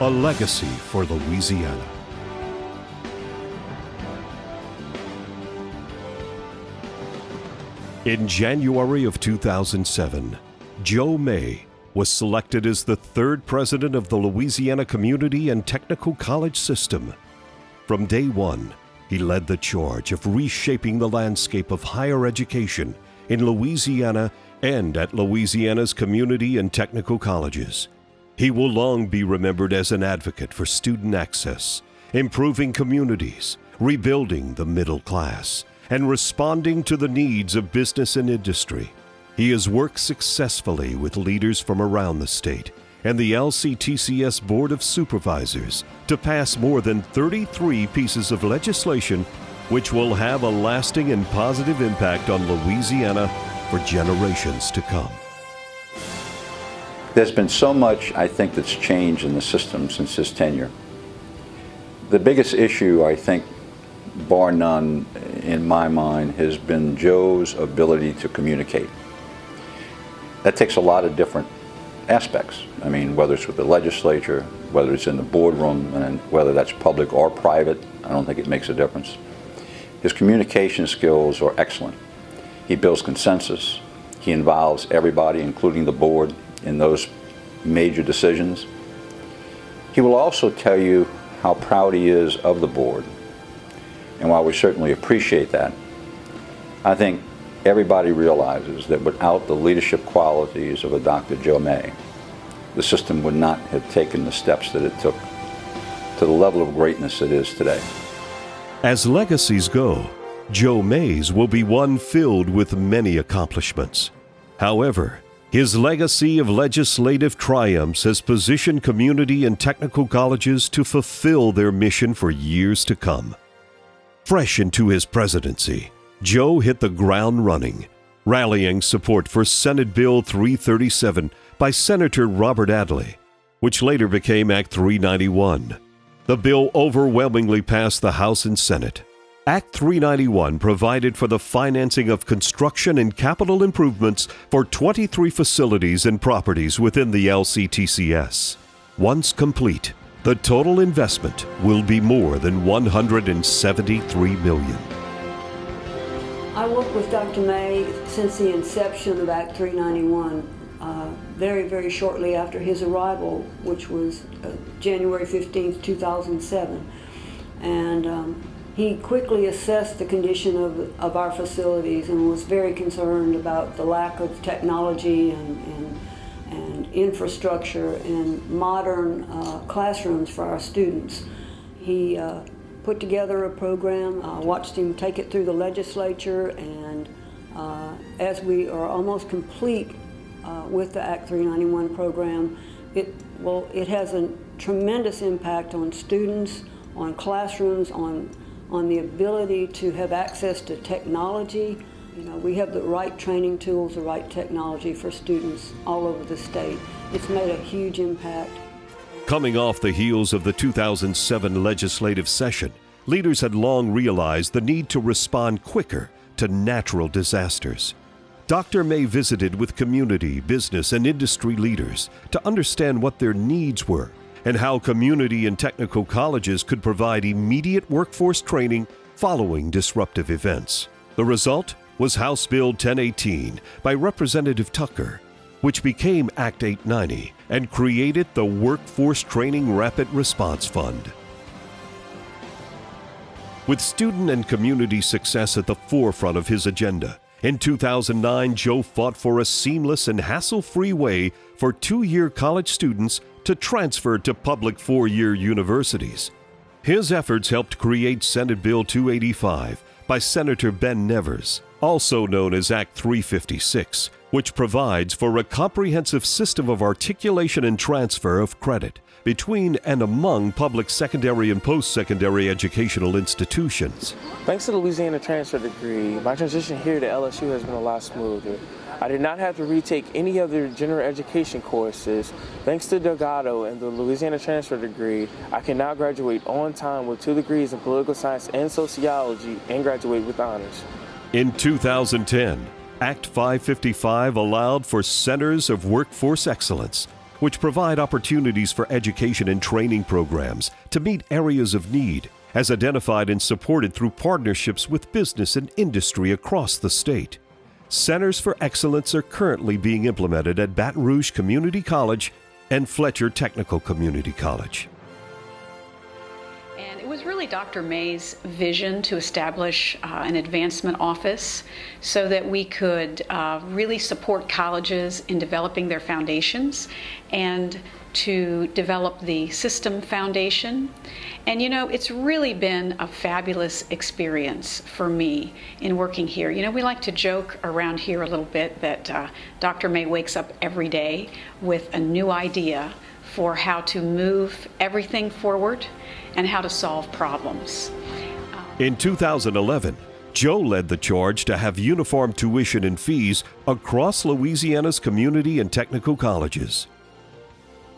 a legacy for Louisiana. In January of 2007, Joe May was selected as the third president of the Louisiana Community and Technical College System. From day one, he led the charge of reshaping the landscape of higher education in Louisiana and at Louisiana's community and technical colleges. He will long be remembered as an advocate for student access, improving communities, rebuilding the middle class, and responding to the needs of business and industry. He has worked successfully with leaders from around the state and the LCTCS Board of Supervisors to pass more than 33 pieces of legislation which will have a lasting and positive impact on Louisiana for generations to come. There's been so much, I think, that's changed in the system since his tenure. The biggest issue, I think, bar none, in my mind, has been Joe's ability to communicate. That takes a lot of different aspects. I mean, whether it's with the legislature, whether it's in the boardroom, and whether that's public or private, I don't think it makes a difference. His communication skills are excellent. He builds consensus. He involves everybody, including the board, in those major decisions. He will also tell you how proud he is of the board. And while we certainly appreciate that, I think everybody realizes that without the leadership qualities of a Dr. Joe May, the system would not have taken the steps that it took to the level of greatness it is today. As legacies go, Joe May's will be one filled with many accomplishments. However, his legacy of legislative triumphs has positioned community and technical colleges to fulfill their mission for years to come. Fresh into his presidency, Joe hit the ground running, rallying support for Senate Bill 337 by Senator Robert Adley, which later became Act 391. The bill overwhelmingly passed the House and Senate. Act 391 provided for the financing of construction and capital improvements for 23 facilities and properties within the LCTCS. Once complete, the total investment will be more than $173 million. I worked with Dr. May since the inception of Act 391, very, very shortly after his arrival, which was January 15, 2007. And he quickly assessed the condition of our facilities and was very concerned about the lack of technology and infrastructure and modern classrooms for our students. He put together a program, watched him take it through the legislature, and as we are almost complete with the Act 391 program, it has a tremendous impact on students, on classrooms, on the ability to have access to technology. You know, we have the right training tools, the right technology for students all over the state. It's made a huge impact. Coming off the heels of the 2007 legislative session, leaders had long realized the need to respond quicker to natural disasters. Dr. May visited with community, business, and industry leaders to understand what their needs were and how community and technical colleges could provide immediate workforce training following disruptive events. The result was House Bill 1018 by Representative Tucker, which became Act 890 and created the Workforce Training Rapid Response Fund. With student and community success at the forefront of his agenda, in 2009, Joe fought for a seamless and hassle-free way for two-year college students to transfer to public four-year universities. His efforts helped create Senate Bill 285 by Senator Ben Nevers, also known as Act 356, which provides for a comprehensive system of articulation and transfer of credit between and among public secondary and post-secondary educational institutions. Thanks to the Louisiana transfer degree, my transition here to LSU has been a lot smoother. I did not have to retake any other general education courses. Thanks to Delgado and the Louisiana transfer degree, I can now graduate on time with 2 degrees in political science and sociology and graduate with honors. In 2010, Act 555 allowed for Centers of Workforce Excellence, which provide opportunities for education and training programs to meet areas of need, as identified and supported through partnerships with business and industry across the state. Centers for Excellence are currently being implemented at Baton Rouge Community College and Fletcher Technical Community College. And it was really Dr. May's vision to establish an advancement office so that we could really support colleges in developing their foundations and to develop the system foundation. And you know, it's really been a fabulous experience for me in working here. You know, we like to joke around here a little bit that Dr. May wakes up every day with a new idea for how to move everything forward and how to solve problems. In 2011, Joe led the charge to have uniform tuition and fees across Louisiana's community and technical colleges.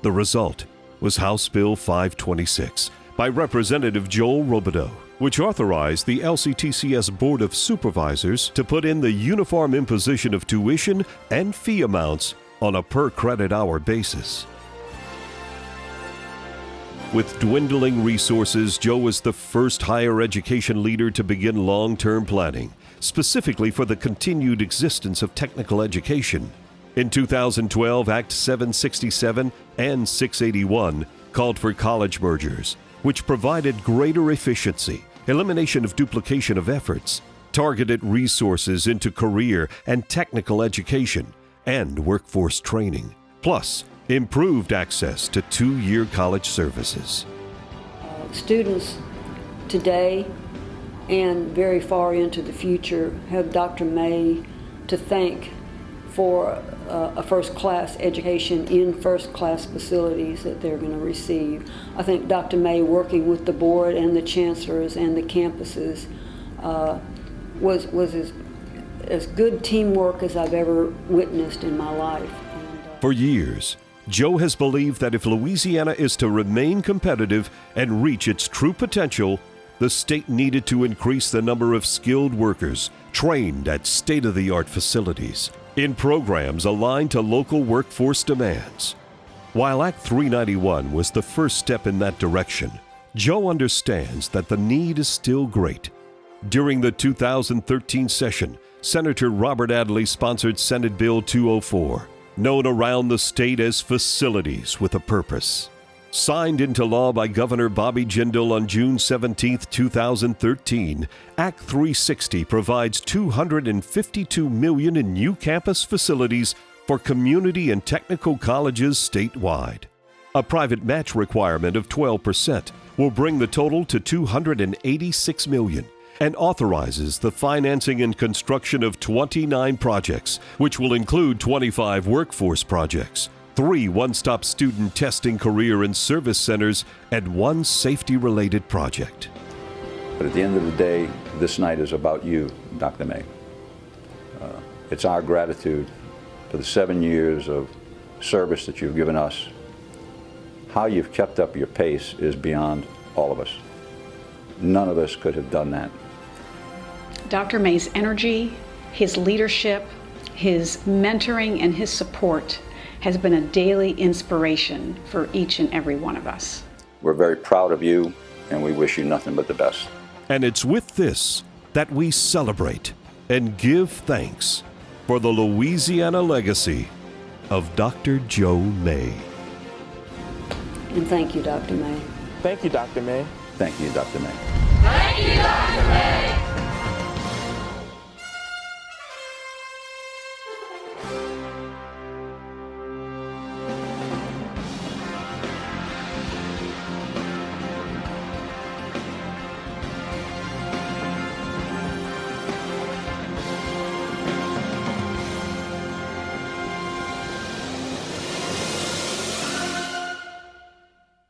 The result was House Bill 526 by Representative Joel Robideau, which authorized the LCTCS Board of Supervisors to put in the uniform imposition of tuition and fee amounts on a per-credit hour basis. With dwindling resources, Joe was the first higher education leader to begin long-term planning, specifically for the continued existence of technical education. In 2012, Act 767 and 681 called for college mergers, which provided greater efficiency, elimination of duplication of efforts, targeted resources into career and technical education, and workforce training, plus improved access to 2-year college services. Students today and very far into the future have Dr. May to thank for a first-class education in first-class facilities that they're going to receive. I think Dr. May, working with the board and the chancellors and the campuses, was as good teamwork as I've ever witnessed in my life. For years, Joe has believed that if Louisiana is to remain competitive and reach its true potential, the state needed to increase the number of skilled workers trained at state-of-the-art facilities in programs aligned to local workforce demands. While Act 391 was the first step in that direction, Joe understands that the need is still great. During the 2013 session, Senator Robert Adley sponsored Senate Bill 204, known around the state as Facilities with a Purpose. Signed into law by Governor Bobby Jindal on June 17, 2013, Act 360 provides $252 million in new campus facilities for community and technical colleges statewide. A private match requirement of 12% will bring the total to $286 million and authorizes the financing and construction of 29 projects, which will include 25 workforce projects, 3 one-stop student testing, career, and service centers, and 1 safety-related project. But at the end of the day, this night is about you, Dr. May. It's our gratitude for the 7 years of service that you've given us. How you've kept up your pace is beyond all of us. None of us could have done that. Dr. May's energy, his leadership, his mentoring, and his support has been a daily inspiration for each and every one of us. We're very proud of you, and we wish you nothing but the best. And it's with this that we celebrate and give thanks for the Louisiana legacy of Dr. Joe May. And thank you, Dr. May. Thank you, Dr. May. Thank you, Dr. May. Thank you, Dr. May.